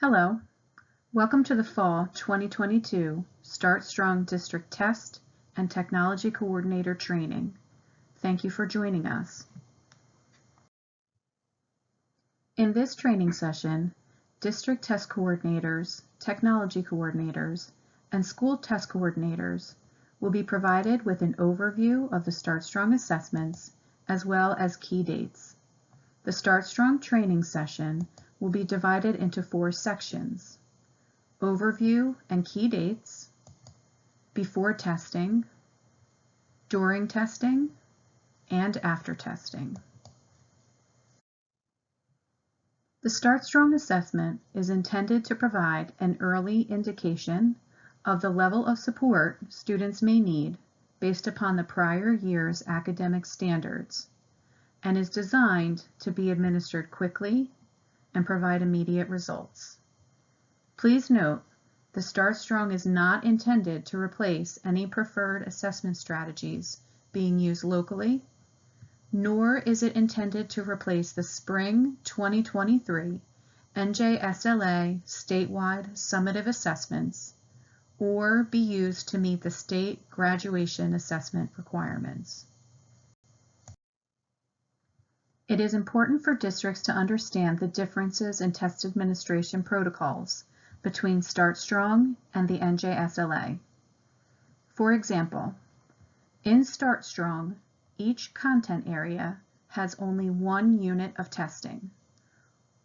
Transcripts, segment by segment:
Hello, welcome to the Fall 2022 Start Strong District Test and Technology Coordinator Training. Thank you for joining us. In this training session, district test coordinators, technology coordinators, and school test coordinators will be provided with an overview of the Start Strong assessments as well as key dates. The Start Strong training session will be divided into 4 sections: overview and key dates, before testing, during testing, and after testing. The Start Strong assessment is intended to provide an early indication of the level of support students may need based upon the prior year's academic standards, and is designed to be administered quickly and provide immediate results. Please note, the Start Strong is not intended to replace any preferred assessment strategies being used locally, nor is it intended to replace the Spring 2023 NJSLA statewide summative assessments or be used to meet the state graduation assessment requirements. It is important for districts to understand the differences in test administration protocols between Start Strong and the NJSLA. For example, in Start Strong, each content area has only 1 unit of testing.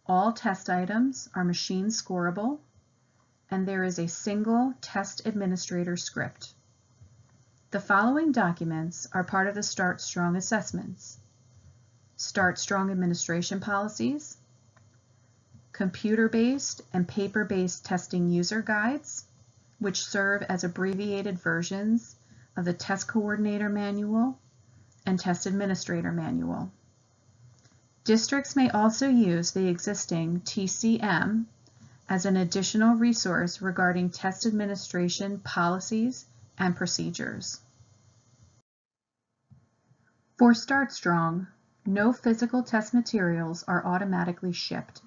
All test items are machine scorable, and there is a single test administrator script. The following documents are part of the Start Strong assessments: Start Strong administration policies, computer-based and paper-based testing user guides, which serve as abbreviated versions of the Test Coordinator Manual and Test Administrator Manual. Districts may also use the existing TCM as an additional resource regarding test administration policies and procedures. For Start Strong, no physical test materials are automatically shipped.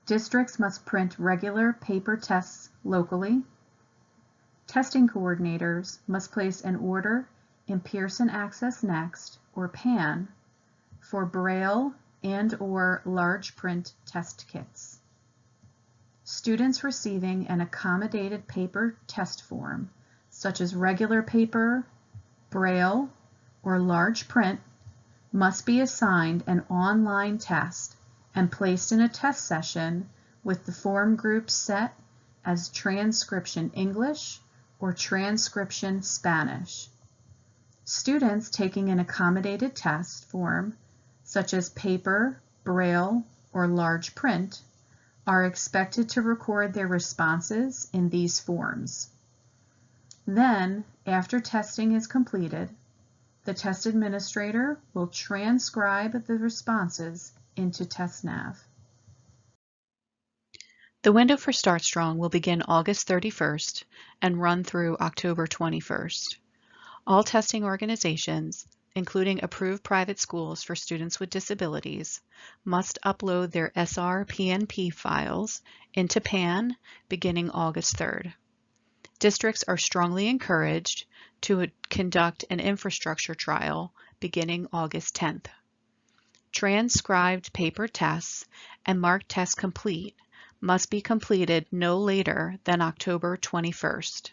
Districts must print regular paper tests locally. Testing coordinators must place an order in Pearson Access Next, or PAN, for Braille and/or large print test kits. Students receiving an accommodated paper test form, such as regular paper, Braille, or large print, must be assigned an online test and placed in a test session with the form group set as Transcription English or Transcription Spanish. Students taking an accommodated test form, such as paper, Braille, or large print, are expected to record their responses in these forms. Then, after testing is completed, the test administrator will transcribe the responses into TestNav. The window for Start Strong will begin August 31st and run through October 21st. All testing organizations, including approved private schools for students with disabilities, must upload their SR-PNP files into PAN beginning August 3rd. Districts are strongly encouraged to conduct an infrastructure trial beginning August 10th. Transcribed paper tests and marked tests complete must be completed no later than October 21st.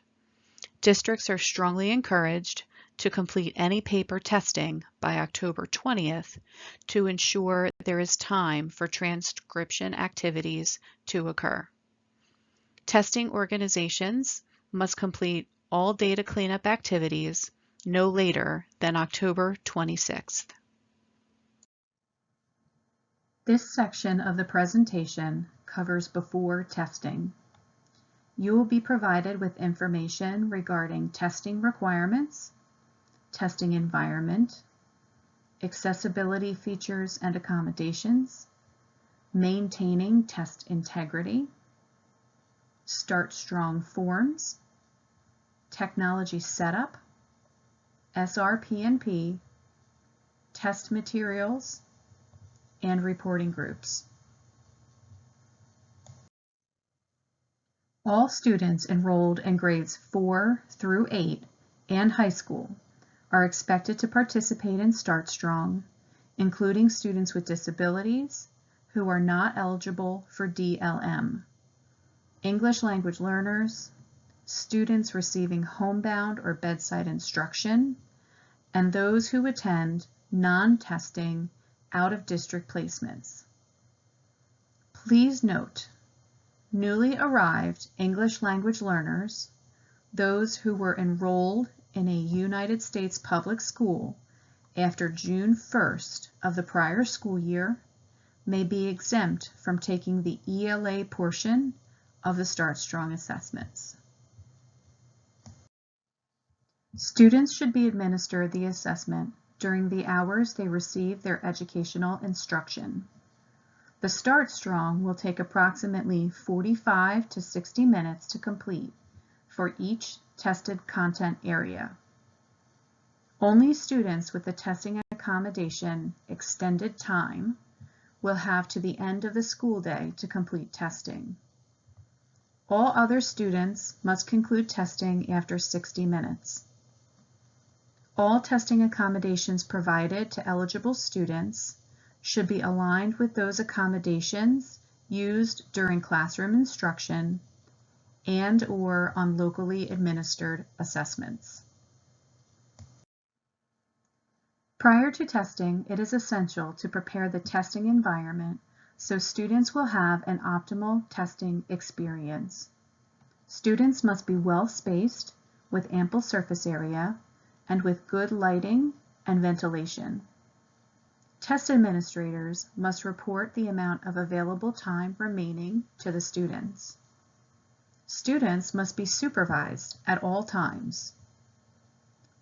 Districts are strongly encouraged to complete any paper testing by October 20th to ensure there is time for transcription activities to occur. Testing organizations must complete all data cleanup activities no later than October 26th. This section of the presentation covers before testing. You will be provided with information regarding testing requirements, testing environment, accessibility features and accommodations, maintaining test integrity, Start Strong forms, technology setup, SR-PNP, test materials, and reporting groups. All students enrolled in grades 4 through 8 and high school are expected to participate in Start Strong, including students with disabilities who are not eligible for DLM, English language learners, students receiving homebound or bedside instruction, and those who attend non-testing out-of-district placements. Please note, newly arrived English language learners, those who were enrolled in a United States public school after June 1st of the prior school year, may be exempt from taking the ELA portion of the Start Strong assessments. Students should be administered the assessment during the hours they receive their educational instruction. The Start Strong will take approximately 45 to 60 minutes to complete for each tested content area. Only students with the testing accommodation extended time will have to the end of the school day to complete testing. All other students must conclude testing after 60 minutes. All testing accommodations provided to eligible students should be aligned with those accommodations used during classroom instruction and/or on locally administered assessments. Prior to testing, it is essential to prepare the testing environment so students will have an optimal testing experience. Students must be well spaced with ample surface area and with good lighting and ventilation. Test administrators must report the amount of available time remaining to the students. Students must be supervised at all times.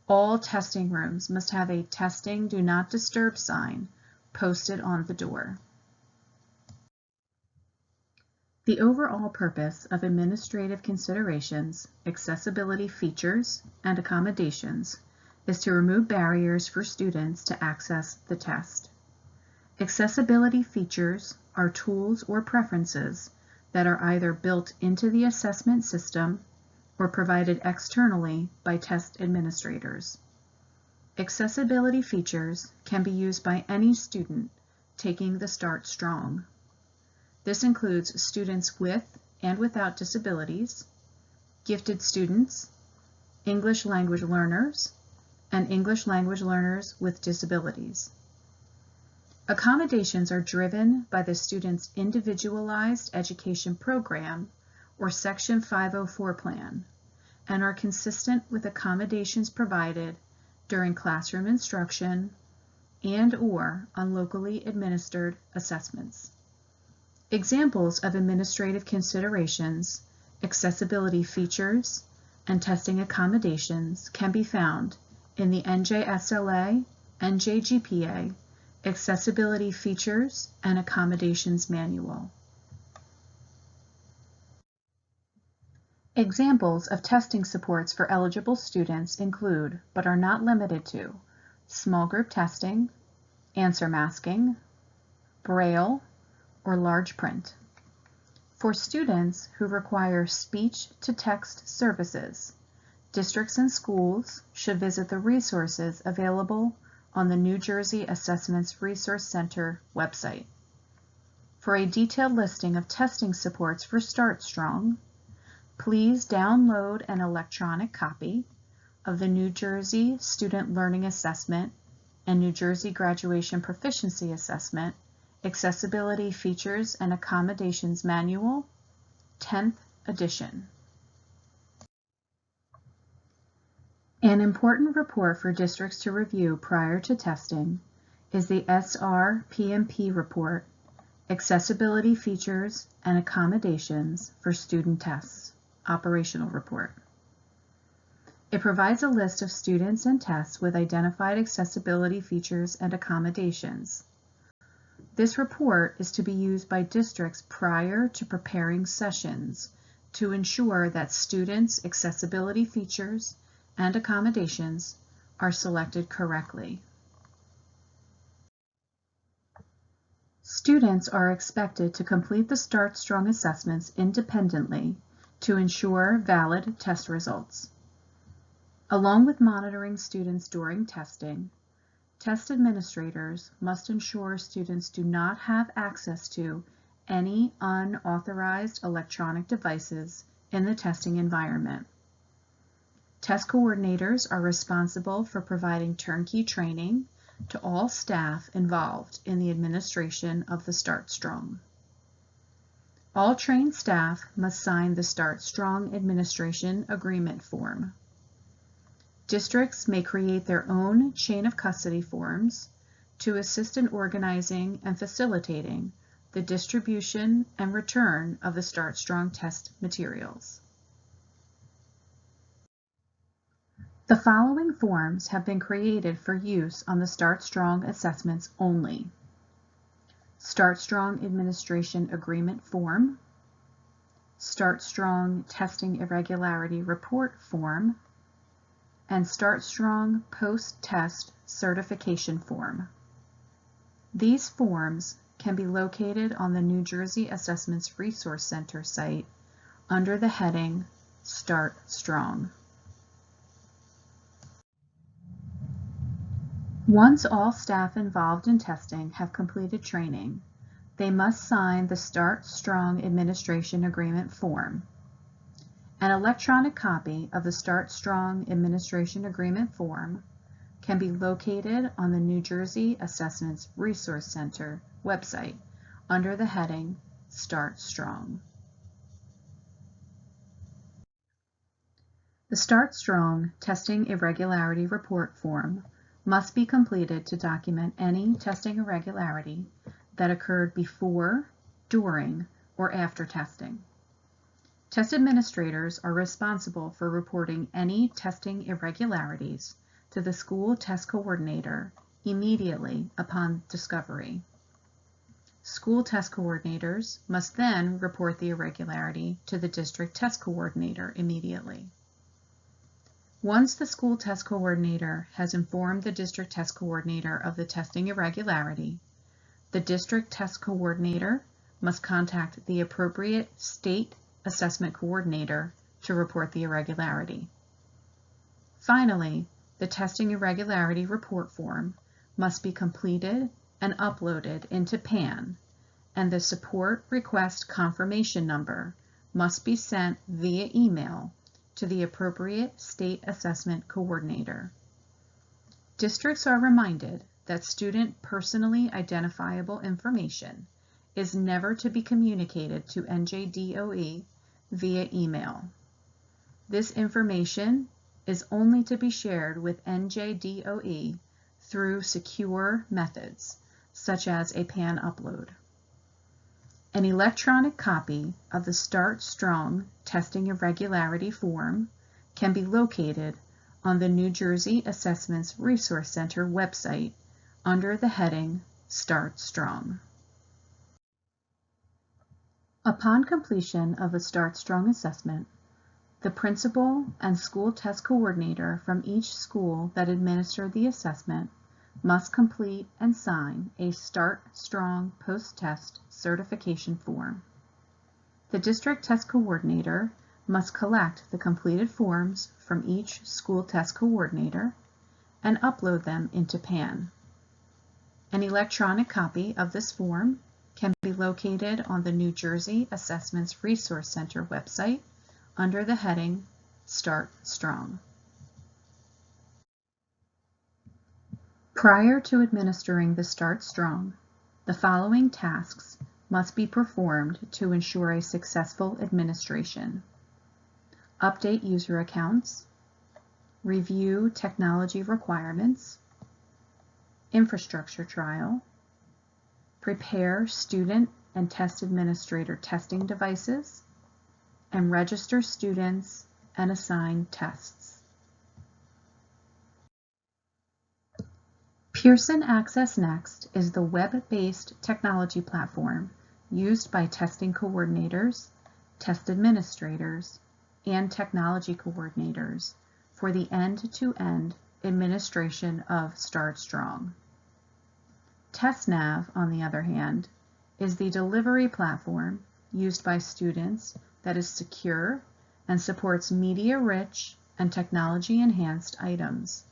All testing rooms must have a "Testing Do Not Disturb" sign posted on the door. The overall purpose of administrative considerations, accessibility features, and accommodations is to remove barriers for students to access the test. Accessibility features are tools or preferences that are either built into the assessment system or provided externally by test administrators. Accessibility features can be used by any student taking the Start Strong. This includes students with and without disabilities, gifted students, English language learners, and English language learners with disabilities. Accommodations are driven by the student's individualized education program or Section 504 plan and are consistent with accommodations provided during classroom instruction and/or on locally administered assessments. Examples of administrative considerations, accessibility features, and testing accommodations can be found in the NJSLA, NJGPA, Accessibility Features and Accommodations Manual. Examples of testing supports for eligible students include, but are not limited to, small group testing, answer masking, Braille, or large print. For students who require speech-to-text services, districts and schools should visit the resources available on the New Jersey Assessments Resource Center website. For a detailed listing of testing supports for Start Strong, please download an electronic copy of the New Jersey Student Learning Assessment and New Jersey Graduation Proficiency Assessment Accessibility Features and Accommodations Manual, 10th edition. An important report for districts to review prior to testing is the SRPMP report, Accessibility Features and Accommodations for Student Tests, Operational Report. It provides a list of students and tests with identified accessibility features and accommodations. This report is to be used by districts prior to preparing sessions to ensure that students' accessibility features and accommodations are selected correctly. Students are expected to complete the Start Strong assessments independently to ensure valid test results. Along with monitoring students during testing, test administrators must ensure students do not have access to any unauthorized electronic devices in the testing environment. Test coordinators are responsible for providing turnkey training to all staff involved in the administration of the Start Strong. All trained staff must sign the Start Strong Administration Agreement form. Districts may create their own chain of custody forms to assist in organizing and facilitating the distribution and return of the Start Strong test materials. The following forms have been created for use on the Start Strong assessments only: Start Strong Administration Agreement Form, Start Strong Testing Irregularity Report Form, and Start Strong Post-Test Certification Form. These forms can be located on the New Jersey Assessments Resource Center site under the heading Start Strong. Once all staff involved in testing have completed training, they must sign the Start Strong Administration Agreement form. An electronic copy of the Start Strong Administration Agreement form can be located on the New Jersey Assessments Resource Center website under the heading Start Strong. The Start Strong Testing Irregularity Report form must be completed to document any testing irregularity that occurred before, during, or after testing. Test administrators are responsible for reporting any testing irregularities to the school test coordinator immediately upon discovery. School test coordinators must then report the irregularity to the district test coordinator immediately. Once the school test coordinator has informed the district test coordinator of the testing irregularity, the district test coordinator must contact the appropriate state assessment coordinator to report the irregularity. Finally, the testing irregularity report form must be completed and uploaded into PAN, and the support request confirmation number must be sent via email to the appropriate state assessment coordinator. Districts are reminded that student personally identifiable information is never to be communicated to NJDOE via email. This information is only to be shared with NJDOE through secure methods, such as a PAN upload. An electronic copy of the Start Strong Testing Irregularity form can be located on the New Jersey Assessments Resource Center website under the heading Start Strong. Upon completion of a Start Strong assessment, the principal and school test coordinator from each school that administered the assessment must complete and sign a Start Strong Post-Test Certification form. The district test coordinator must collect the completed forms from each school test coordinator and upload them into PAN. An electronic copy of this form can be located on the New Jersey Assessments Resource Center website under the heading Start Strong. Prior to administering the Start Strong, the following tasks must be performed to ensure a successful administration: update user accounts, review technology requirements, infrastructure trial, prepare student and test administrator testing devices, and register students and assign tests. Pearson Access Next is the web-based technology platform used by testing coordinators, test administrators, and technology coordinators for the end-to-end administration of Start Strong. TestNav, on the other hand, is the delivery platform used by students that is secure and supports media-rich and technology-enhanced items.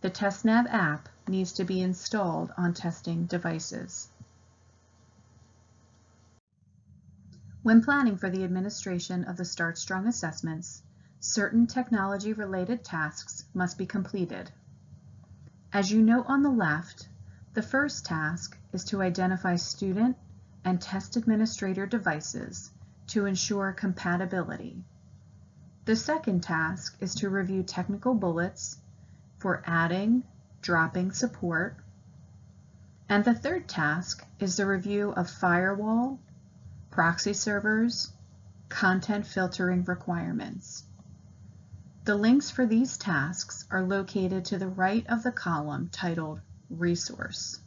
The TestNav app needs to be installed on testing devices. When planning for the administration of the Start Strong assessments, certain technology-related tasks must be completed. As you note on the left, the first task is to identify student and test administrator devices to ensure compatibility. The second task is to review technical bullets for adding, dropping support. And the third task is the review of firewall, proxy servers, content filtering requirements. The links for these tasks are located to the right of the column titled Resource.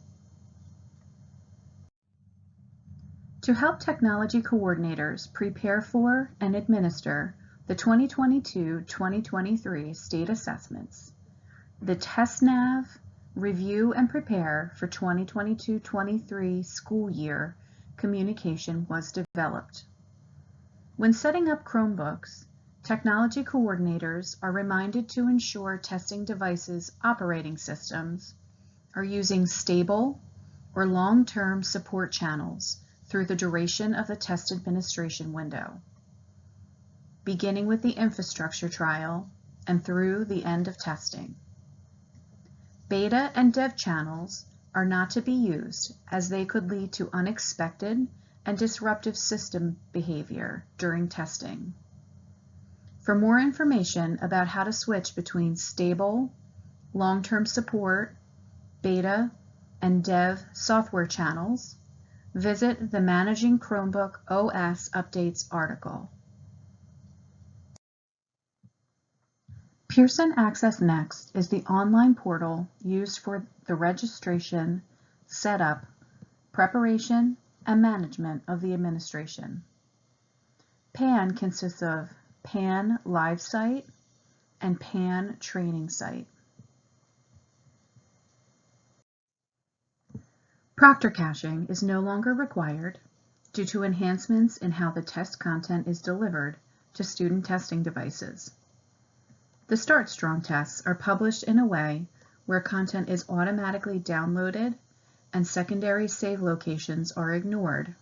To help technology coordinators prepare for and administer the 2022-2023 state assessments, the TestNav Review and Prepare for 2022-23 school year communication was developed. When setting up Chromebooks, technology coordinators are reminded to ensure testing devices' operating systems are using stable or long-term support channels through the duration of the test administration window, beginning with the infrastructure trial and through the end of testing. Beta and dev channels are not to be used as they could lead to unexpected and disruptive system behavior during testing. For more information about how to switch between stable, long-term support, beta, and dev software channels, visit the Managing Chromebook OS Updates article. Pearson Access Next is the online portal used for the registration, setup, preparation, and management of the administration. PAN consists of PAN Live Site and PAN Training Site. Proctor caching is no longer required due to enhancements in how the test content is delivered to student testing devices. The Start Strong tests are published in a way where content is automatically downloaded and secondary save locations are ignored.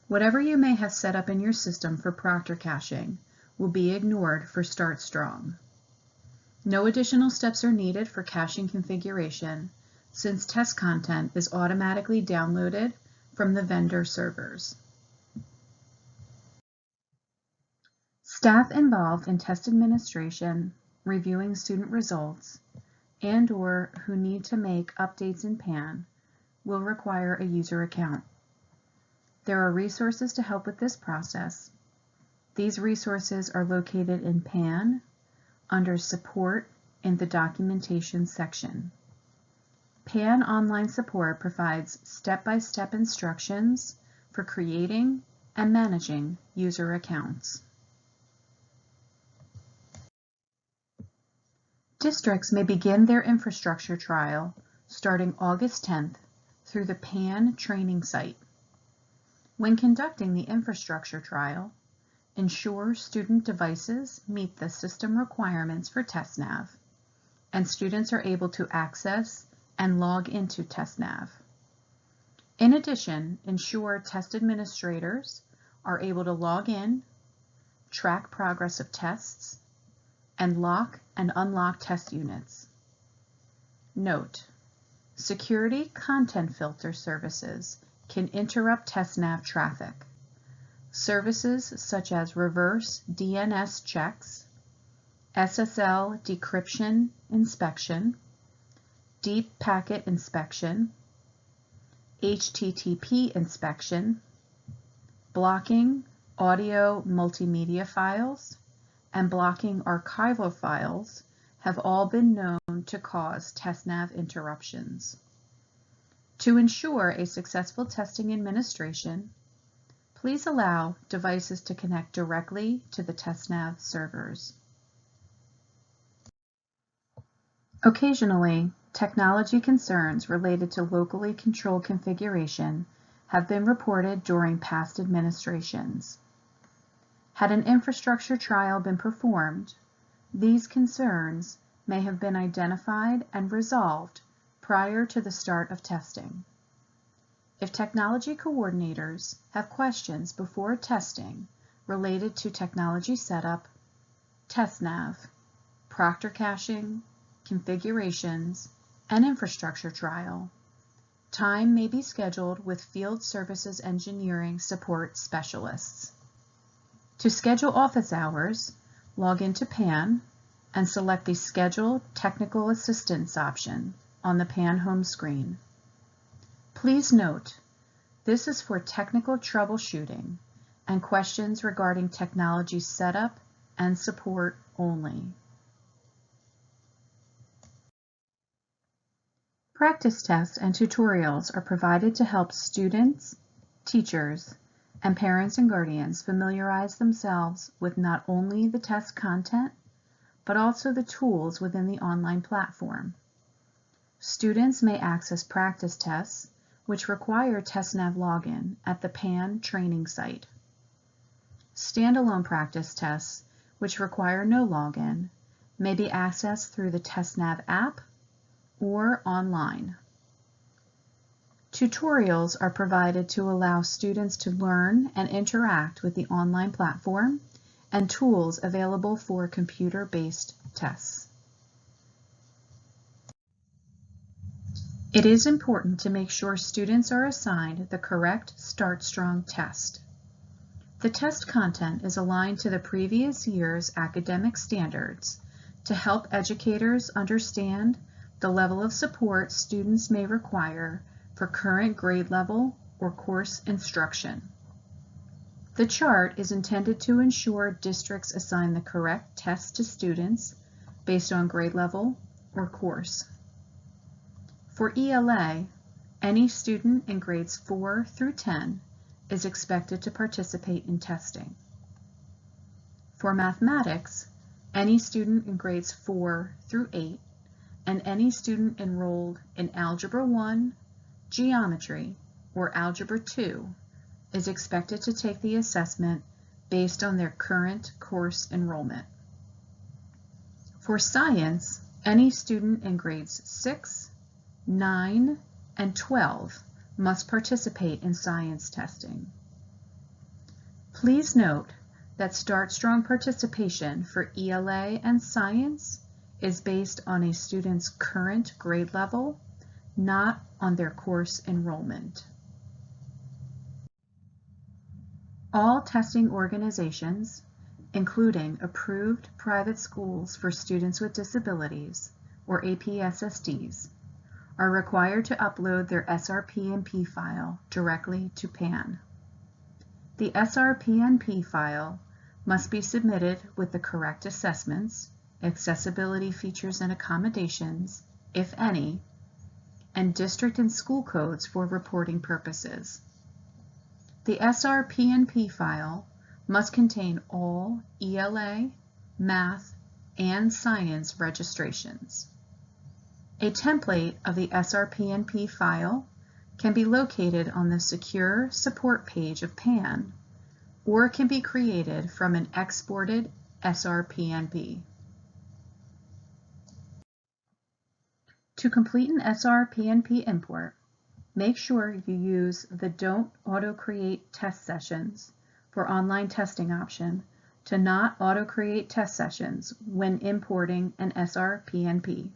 Whatever you may have set up in your system for proctor caching will be ignored for Start Strong. No additional steps are needed for caching configuration since test content is automatically downloaded from the vendor servers. Staff involved in test administration, reviewing student results, and/or who need to make updates in PAN will require a user account. There are resources to help with this process. These resources are located in PAN under Support in the Documentation section. PAN Online Support provides step-by-step instructions for creating and managing user accounts. Districts may begin their infrastructure trial starting August 10th through the PAN training site. When conducting the infrastructure trial, ensure student devices meet the system requirements for TestNav, and students are able to access and log into TestNav. In addition, ensure test administrators are able to log in, track progress of tests, and lock and unlock test units. Note: security content filter services can interrupt TestNav traffic. Services such as reverse DNS checks, SSL decryption inspection, deep packet inspection, HTTP inspection, blocking audio multimedia files, and blocking archival files have all been known to cause TestNav interruptions. To ensure a successful testing administration, please allow devices to connect directly to the TestNav servers. Occasionally, technology concerns related to locally controlled configuration have been reported during past administrations. Had an infrastructure trial been performed, these concerns may have been identified and resolved prior to the start of testing. If technology coordinators have questions before testing related to technology setup, test nav, proctor caching, configurations, and infrastructure trial, time may be scheduled with field services engineering support specialists. To schedule office hours, log into PAN and select the Schedule Technical Assistance option on the PAN home screen. Please note, this is for technical troubleshooting and questions regarding technology setup and support only. Practice tests and tutorials are provided to help students, teachers, and parents and guardians familiarize themselves with not only the test content, but also the tools within the online platform. Students may access practice tests, which require TestNav login at the PAN training site. Standalone practice tests, which require no login, may be accessed through the TestNav app or online. Tutorials are provided to allow students to learn and interact with the online platform and tools available for computer-based tests. It is important to make sure students are assigned the correct Start Strong test. The test content is aligned to the previous year's academic standards to help educators understand the level of support students may require for current grade level or course instruction. The chart is intended to ensure districts assign the correct test to students based on grade level or course. For ELA, any student in grades 4 through 10 is expected to participate in testing. For mathematics, any student in grades 4 through 8 and any student enrolled in Algebra 1, Geometry, or Algebra 2 is expected to take the assessment based on their current course enrollment. For science, any student in grades 6, 9, and 12 must participate in science testing. Please note that Start Strong participation for ELA and science is based on a student's current grade level, not on their course enrollment. All testing organizations, including approved private schools for students with disabilities, or APSSDs, are required to upload their SRPNP file directly to PAN. The SRPNP file must be submitted with the correct assessments, accessibility features and accommodations, if any, and district and school codes for reporting purposes. The SRPNP file must contain all ELA, math, and science registrations. A template of the SRPNP file can be located on the Secure Support page of PAN, or can be created from an exported SRPNP. To complete an SRPNP import, make sure you use the Don't Auto-Create Test Sessions for online testing option to not auto-create test sessions when importing an SRPNP.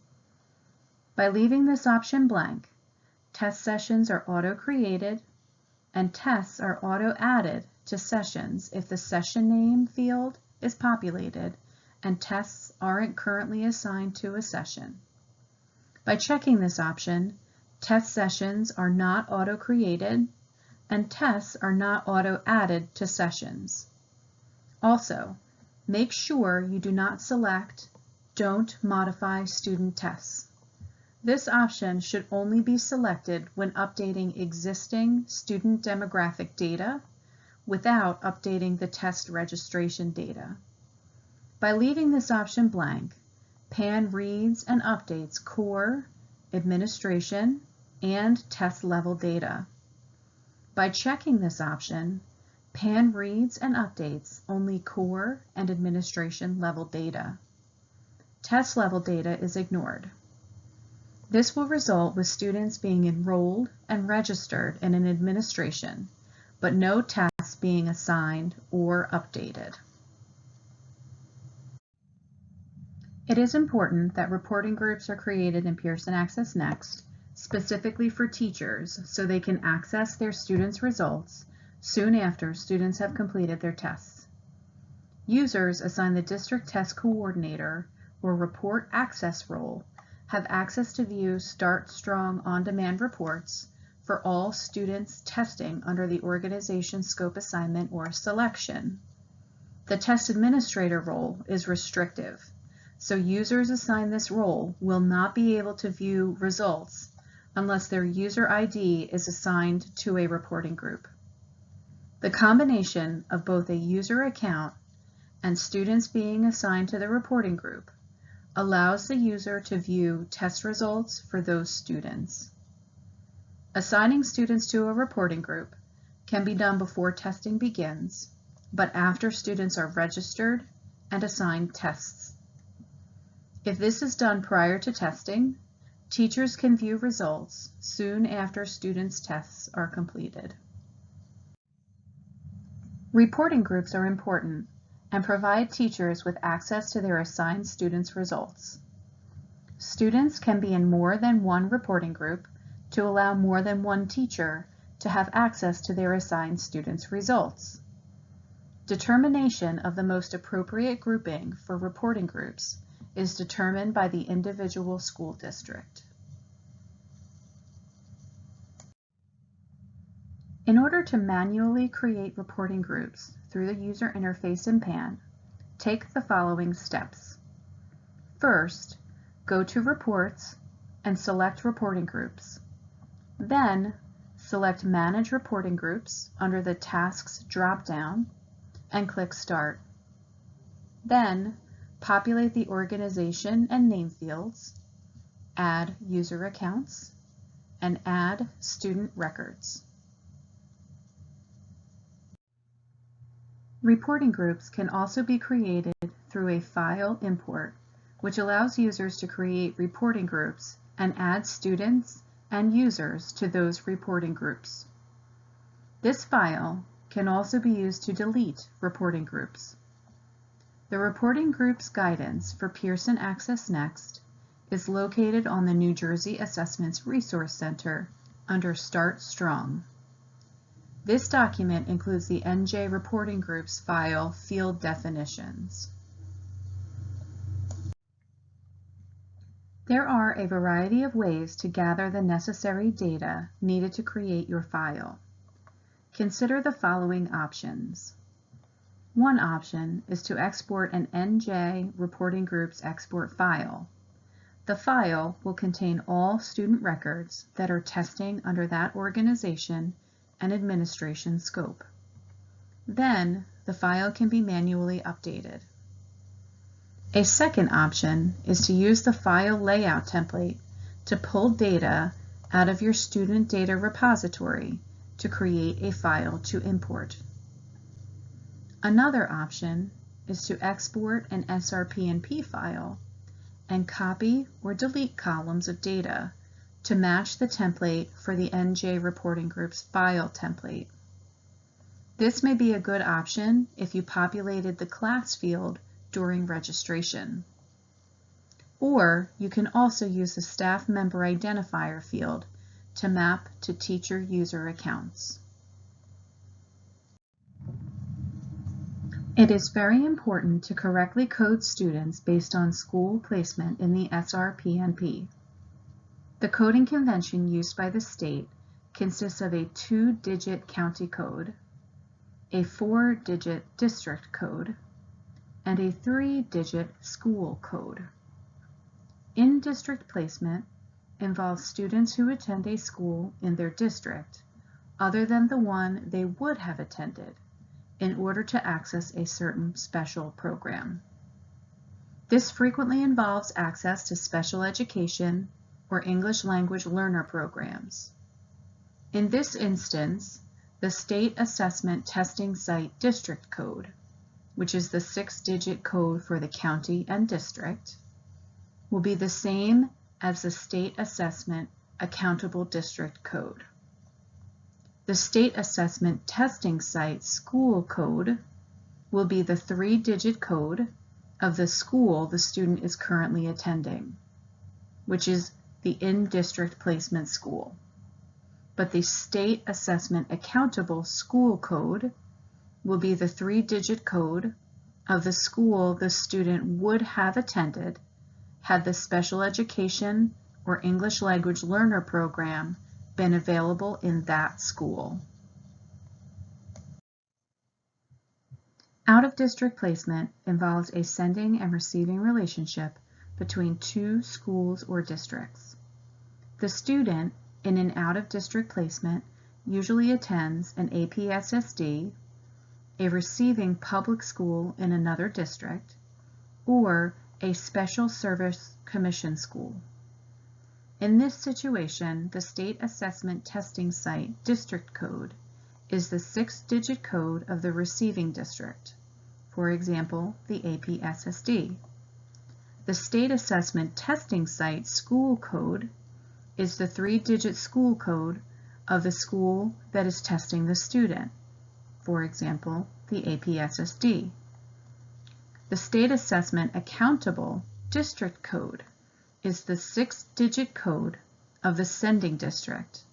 By leaving this option blank, test sessions are auto-created and tests are auto-added to sessions if the session name field is populated and tests aren't currently assigned to a session. By checking this option, test sessions are not auto-created and tests are not auto-added to sessions. Also, make sure you do not select Don't Modify Student Tests. This option should only be selected when updating existing student demographic data without updating the test registration data. By leaving this option blank, PAN reads and updates core, administration, and test level data. By checking this option, PAN reads and updates only core and administration level data. Test level data is ignored. This will result with students being enrolled and registered in an administration, but no tests being assigned or updated. It is important that reporting groups are created in Pearson Access Next specifically for teachers so they can access their students' results soon after students have completed their tests. Users assigned the District Test Coordinator or Report Access role have access to view Start Strong on-demand reports for all students testing under the organization scope assignment or selection. The Test Administrator role is restrictive, so users assigned this role will not be able to view results unless their user ID is assigned to a reporting group. The combination of both a user account and students being assigned to the reporting group allows the user to view test results for those students. Assigning students to a reporting group can be done before testing begins, but after students are registered and assigned tests. If this is done prior to testing, teachers can view results soon after students' tests are completed. Reporting groups are important and provide teachers with access to their assigned students' results. Students can be in more than one reporting group to allow more than one teacher to have access to their assigned students' results. Determination of the most appropriate grouping for reporting groups is determined by the individual school district. In order to manually create reporting groups through the user interface in PAN, take the following steps. First, go to Reports and select Reporting Groups. Then, select Manage Reporting Groups under the Tasks drop-down and click Start. Then, populate the organization and name fields, add user accounts, and add student records. Reporting groups can also be created through a file import, which allows users to create reporting groups and add students and users to those reporting groups. This file can also be used to delete reporting groups. The Reporting Groups Guidance for Pearson Access Next is located on the New Jersey Assessments Resource Center under Start Strong. This document includes the NJ Reporting Groups file field definitions. There are a variety of ways to gather the necessary data needed to create your file. Consider the following options. One option is to export an NJ Reporting Groups export file. The file will contain all student records that are testing under that organization and administration scope. Then, the file can be manually updated. A second option is to use the file layout template to pull data out of your student data repository to create a file to import. Another option is to export an SRPNP file and copy or delete columns of data to match the template for the NJ Reporting Group's file template. This may be a good option if you populated the class field during registration. Or you can also use the staff member identifier field to map to teacher user accounts. It is very important to correctly code students based on school placement in the SRPNP. The coding convention used by the state consists of a 2-digit county code, a 4-digit district code, and a 3-digit school code. In-district placement involves students who attend a school in their district other than the one they would have attended in order to access a certain special program. This frequently involves access to special education or English language learner programs. In this instance, The State Assessment Testing Site District Code, which is the 6-digit code for the county and district, will be the same as the State Assessment Accountable District Code. The State Assessment Testing Site School Code will be the 3-digit code of the school the student is currently attending, which is the in-district placement school. But the State Assessment Accountable School Code will be the 3-digit code of the school the student would have attended had the special education or English language learner program been available in that school. Out-of-district placement involves a sending and receiving relationship between two schools or districts. The student in an out-of-district placement usually attends an APSSD, a receiving public school in another district, or a special service commission school. In this situation, the State Assessment Testing Site District Code is the 6-digit code of the receiving district, for example, the APSSD. The State Assessment Testing Site School Code is the 3-digit school code of the school that is testing the student, for example, the APSSD. The State Assessment Accountable District Code is the 6-digit code of the sending district,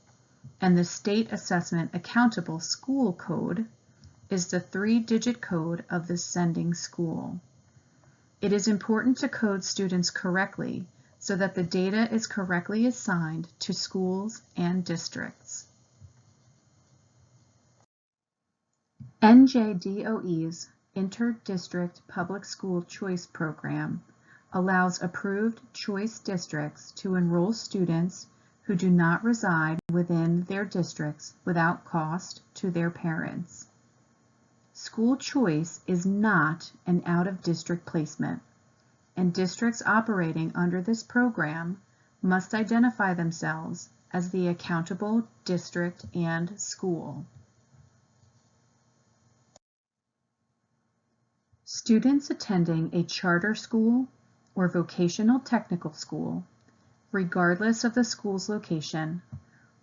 and the State Assessment Accountable School Code is the 3-digit code of the sending school. It is important to code students correctly so that the data is correctly assigned to schools and districts. NJDOE's Inter-District Public School Choice Program allows approved choice districts to enroll students who do not reside within their districts without cost to their parents. School choice is not an out-of-district placement, and districts operating under this program must identify themselves as the accountable district and school. Students attending a charter school or vocational technical school, regardless of the school's location,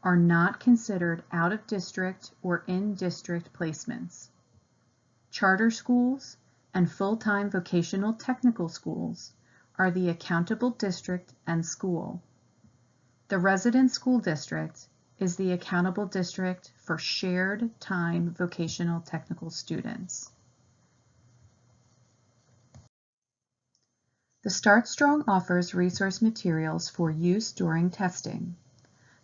are not considered out-of-district or in-district placements. Charter schools and full-time vocational technical schools are the accountable district and school. The resident school district is the accountable district for shared time vocational technical students. The Start Strong offers resource materials for use during testing.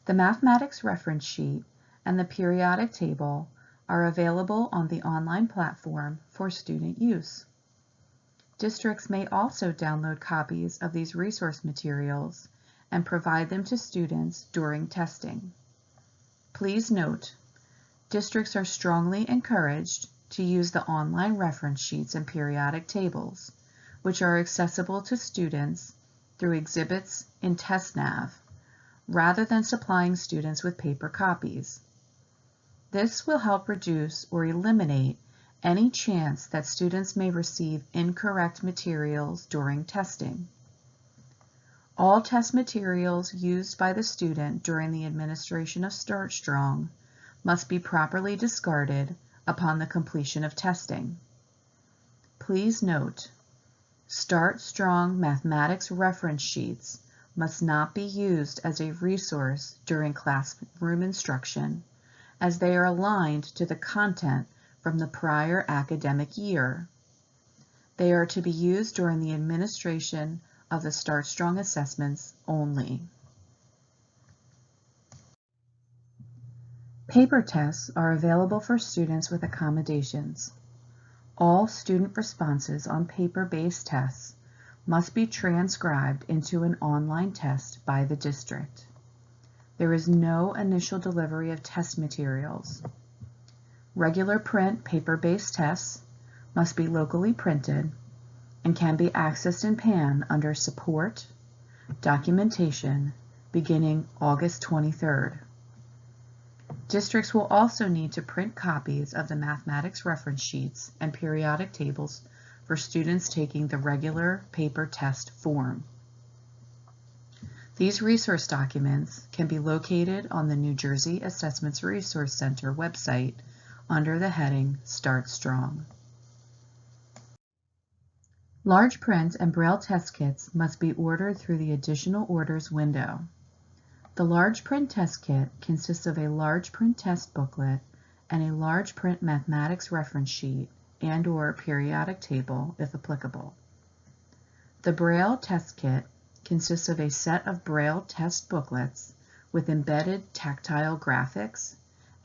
The mathematics reference sheet and the periodic table are available on the online platform for student use. Districts may also download copies of these resource materials and provide them to students during testing. Please note, districts are strongly encouraged to use the online reference sheets and periodic tables, which are accessible to students through exhibits in TestNav, rather than supplying students with paper copies. This will help reduce or eliminate any chance that students may receive incorrect materials during testing. All test materials used by the student during the administration of Start Strong must be properly discarded upon the completion of testing. Please note, Start Strong mathematics reference sheets must not be used as a resource during classroom instruction, as they are aligned to the content from the prior academic year. They are to be used during the administration of the Start Strong assessments only. Paper tests are available for students with accommodations. All student responses on paper-based tests must be transcribed into an online test by the district. There is no initial delivery of test materials. Regular print paper-based tests must be locally printed and can be accessed in PAN under Support, Documentation, beginning August 23rd. Districts will also need to print copies of the mathematics reference sheets and periodic tables for students taking the regular paper test form. These resource documents can be located on the New Jersey Assessments Resource Center website under the heading Start Strong. Large print and Braille test kits must be ordered through the Additional Orders window. The large print test kit consists of a large print test booklet and a large print mathematics reference sheet and/or periodic table if applicable. The Braille test kit consists of a set of Braille test booklets with embedded tactile graphics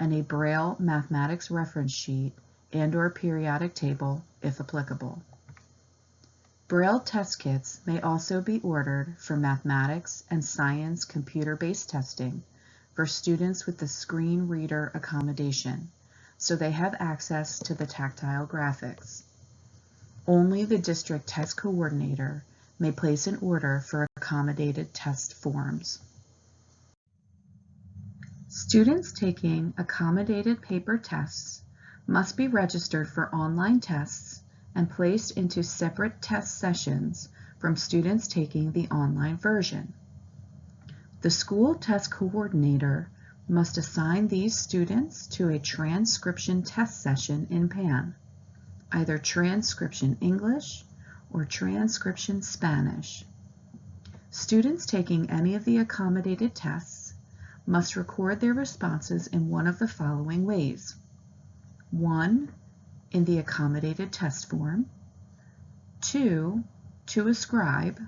and a Braille mathematics reference sheet and/or periodic table if applicable. Braille test kits may also be ordered for mathematics and science computer-based testing for students with the screen reader accommodation, so they have access to the tactile graphics. Only the district test coordinator may place an order for accommodated test forms. Students taking accommodated paper tests must be registered for online tests and placed into separate test sessions from students taking the online version. The school test coordinator must assign these students to a transcription test session in PAN, either transcription English or transcription Spanish. Students taking any of the accommodated tests must record their responses in one of the following ways. 1. In the accommodated test form, 2. To a scribe,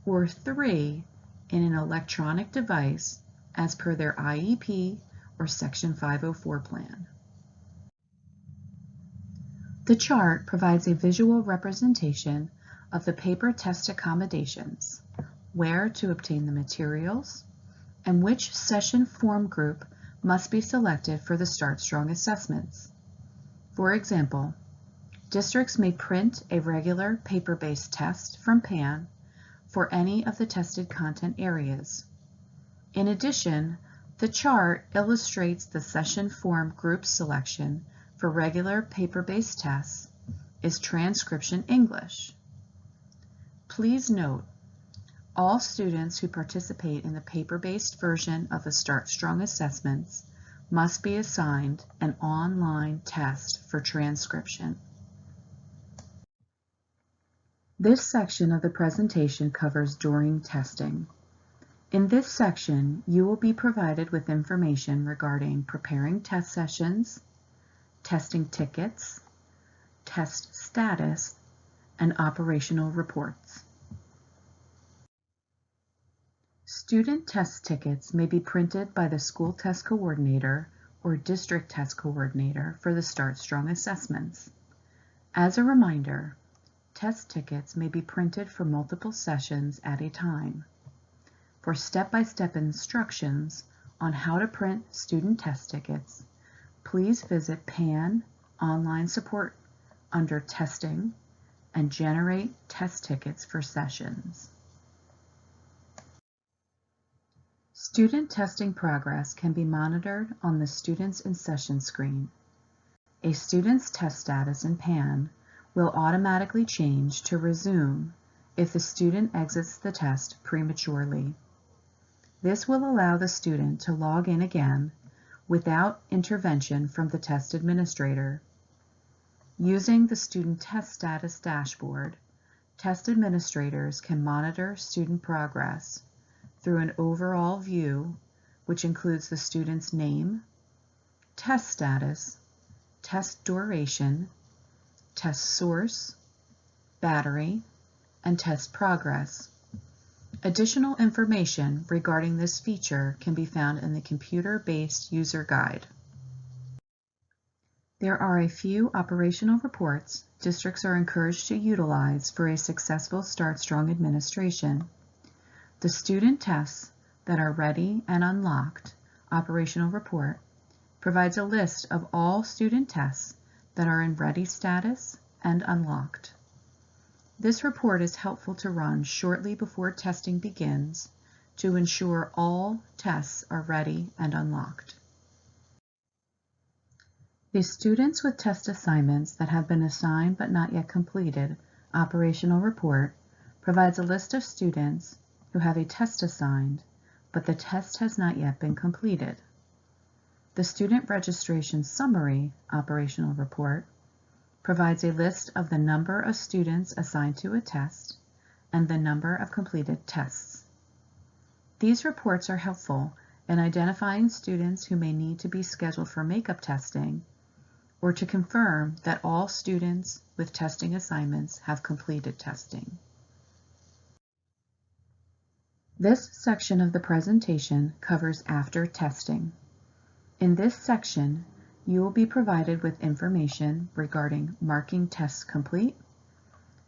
or 3. In an electronic device as per their IEP or Section 504 plan. The chart provides a visual representation of the paper test accommodations, where to obtain the materials, and which session form group must be selected for the Start Strong assessments. For example, districts may print a regular paper-based test from PAN for any of the tested content areas. In addition, the chart illustrates the session form group selection for regular paper-based tests is transcription English. Please note, all students who participate in the paper-based version of the Start Strong assessments must be assigned an online test for transcription. This section of the presentation covers during testing. In this section, you will be provided with information regarding preparing test sessions, testing tickets, test status, and operational reports. Student test tickets may be printed by the school test coordinator or district test coordinator for the Start Strong assessments. As a reminder, test tickets may be printed for multiple sessions at a time. For step-by-step instructions on how to print student test tickets, please visit PAN Online Support under Testing and generate test tickets for sessions. Student testing progress can be monitored on the Students in Session screen. A student's test status in PAN will automatically change to Resume if the student exits the test prematurely. This will allow the student to log in again without intervention from the test administrator. Using the Student Test Status dashboard, test administrators can monitor student progress through an overall view, which includes the student's name, test status, test duration, test source, battery, and test progress. Additional information regarding this feature can be found in the computer-based user guide. There are a few operational reports districts are encouraged to utilize for a successful Start Strong administration. The student tests that are ready and unlocked operational report provides a list of all student tests that are in ready status and unlocked. This report is helpful to run shortly before testing begins to ensure all tests are ready and unlocked. The students with test assignments that have been assigned but not yet completed operational report provides a list of students who have a test assigned, but the test has not yet been completed. The student registration summary operational report provides a list of the number of students assigned to a test and the number of completed tests. These reports are helpful in identifying students who may need to be scheduled for makeup testing or to confirm that all students with testing assignments have completed testing. This section of the presentation covers after testing. In this section, you will be provided with information regarding marking tests complete,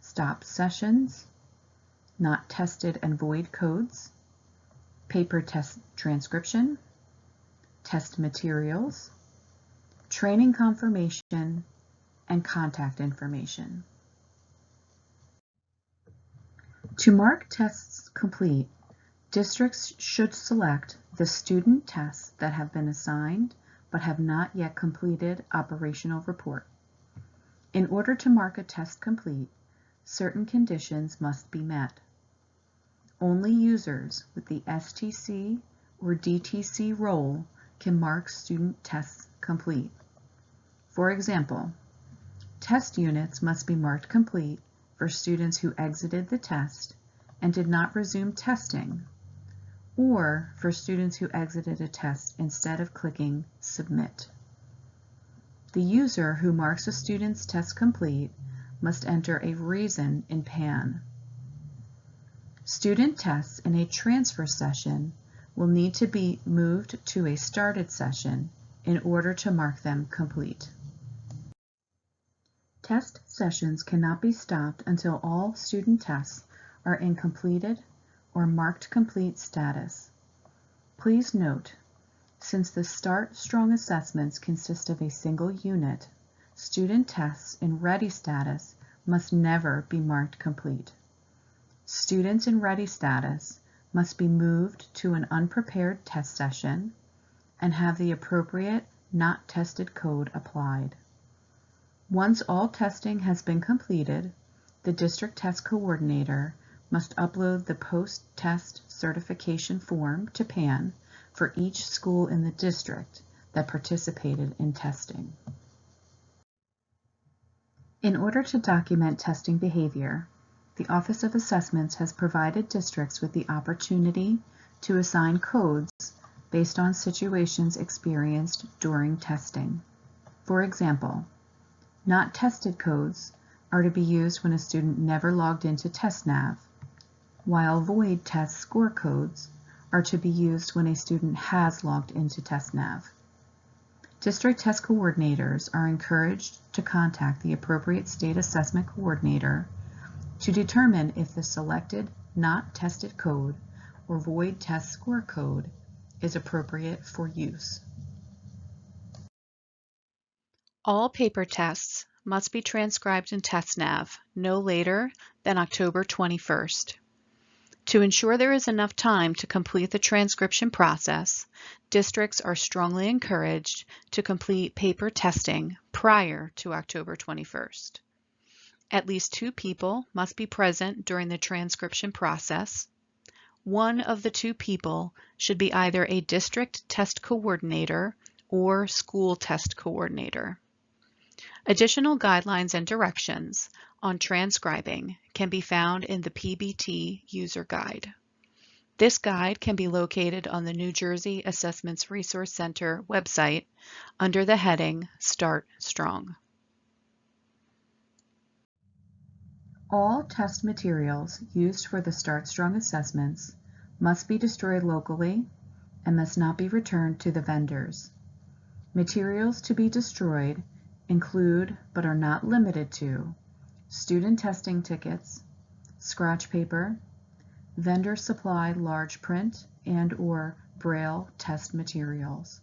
stop sessions, not tested and void codes, paper test transcription, test materials, training confirmation, and contact information. To mark tests complete, districts should select the student tests that have been assigned but have not yet completed operational report. In order to mark a test complete, certain conditions must be met. Only users with the STC or DTC role can mark student tests complete. For example, test units must be marked complete for students who exited the test and did not resume testing, or for students who exited a test instead of clicking Submit. The user who marks a student's test complete must enter a reason in PAN. Student tests in a transfer session will need to be moved to a started session in order to mark them complete. Test sessions cannot be stopped until all student tests are in completed or marked complete status. Please note, since the Start Strong assessments consist of a single unit, student tests in ready status must never be marked complete. Students in ready status must be moved to an unprepared test session and have the appropriate not tested code applied. Once all testing has been completed, the district test coordinator must upload the post-test certification form to PAN for each school in the district that participated in testing. In order to document testing behavior, the Office of Assessments has provided districts with the opportunity to assign codes based on situations experienced during testing. For example, not tested codes are to be used when a student never logged into TestNav, while void test score codes are to be used when a student has logged into TestNav. District test coordinators are encouraged to contact the appropriate state assessment coordinator to determine if the selected not tested code or void test score code is appropriate for use. All paper tests must be transcribed in TestNav no later than October 21st. To ensure there is enough time to complete the transcription process, districts are strongly encouraged to complete paper testing prior to October 21st. At least 2 people must be present during the transcription process. One of the 2 people should be either a district test coordinator or school test coordinator. Additional guidelines and directions on transcribing can be found in the PBT user guide. This guide can be located on the New Jersey Assessments Resource Center website under the heading Start Strong. All test materials used for the Start Strong assessments must be destroyed locally and must not be returned to the vendors. Materials to be destroyed include, but are not limited to, student testing tickets, scratch paper, vendor-supplied large print and/or Braille test materials.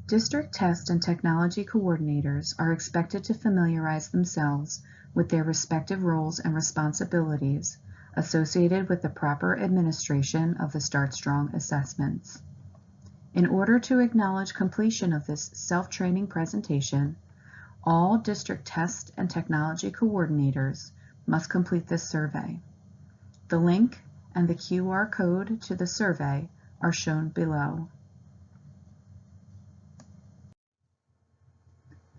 District test and technology coordinators are expected to familiarize themselves with their respective roles and responsibilities associated with the proper administration of the Start Strong assessments. In order to acknowledge completion of this self-training presentation, all district test and technology coordinators must complete this survey. The link and the QR code to the survey are shown below.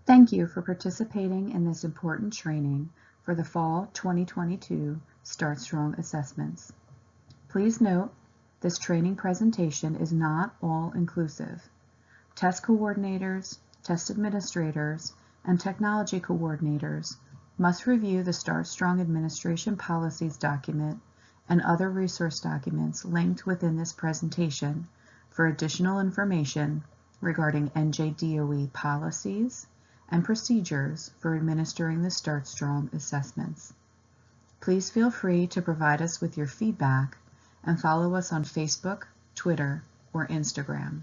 Thank you for participating in this important training for the Fall 2022 Start Strong assessments. Please note, this training presentation is not all-inclusive. Test coordinators, test administrators, and technology coordinators must review the Start Strong Administration Policies document and other resource documents linked within this presentation for additional information regarding NJDOE policies and procedures for administering the Start Strong assessments. Please feel free to provide us with your feedback and follow us on Facebook, Twitter, or Instagram.